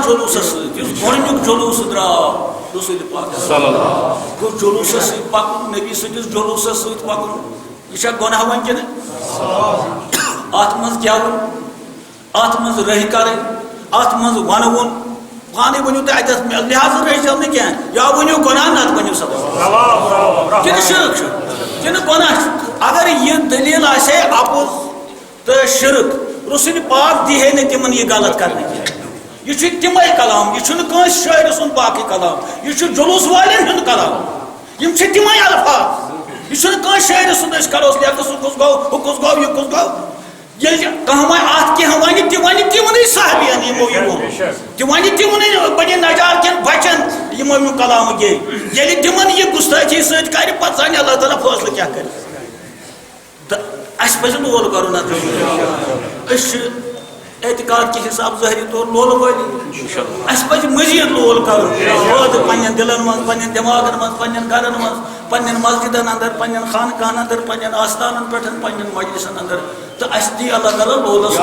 جلوس گۄڈنیُک جلوس درٛاو رسول پاک گوٚو جلوٗسس سۭتۍ پکُن نبی سٕنٛدِس جلوٗسس سۭتۍ پکُن یہ چھا گۄناہ وۄنۍ کِنہٕ اتھ منٛز گٮ۪وُن اتھ منٛز رٔحۍ کرٕنۍ اتھ منٛز ونوُن پانے ؤنِو تُہۍ اتٮ۪تھ لحاظ رٔحۍ نہٕ کینٛہہ یا ؤنِو گۄناہ نتہٕ ؤنِو سبق کِنہٕ شرک چھُ کِنہٕ گۄناہ چھُ اگر یہِ دلیٖل آسہِ ہے اپُز تہٕ شرک رسول پاک دی ہے نہٕ تِمن یہِ غلط کرنہٕ کینٛہہ یہ چھُ تِمے کلام یہ چھُنہٕ کٲنٛسہِ شٲعرٕ سُنٛد باقٕے کلام یہ چھُ جلوٗس والٮ۪ن ہُنٛد کلام یِم چھِ تِمے الفاظ یہ چھُنہٕ کٲنٛسہِ شٲعرٕ سُنٛد أسۍ کروس لیکھس ہُہ کُس گوٚو ہُہ کُس گوٚو یہِ کُس گوٚو ییٚلہِ کانٛہہ وۄنۍ اتھ کینٛہہ وَنہِ تہِ وَنہِ تِمنٕے صحابِین یِمو یہِ ووٚن تہِ وَنہِ تِمنٕے بنہِ نجار کٮ۪ن بچن یِمو یِم کلامہٕ گے ییٚلہِ تِمن یہِ گُستٲخی سۭتۍ کرِ پتہٕ زانہِ اللہ تعالیٰ فٲصلہٕ کیٛاہ کرِ تہٕ اَسہِ پزِ لول کرُن اتھ أسۍ چھِ اعتقاد کے حساب ظٲہری طور لول وٲلی اَسہِ پزِ مزیٖد لول کرُن پٲدٕ پننٮ۪ن دلن منٛز پننٮ۪ن دٮ۪ماغن منٛز پننٮ۪ن گرن منٛز پننٮ۪ن مسجدن اندر پننٮ۪ن خانقاہن اندر پننٮ۪ن آستانن پٮ۪ٹھ پننٮ۪ن مجلسن اندر تہٕ اَسہِ دی اللہ تعالیٰ لولس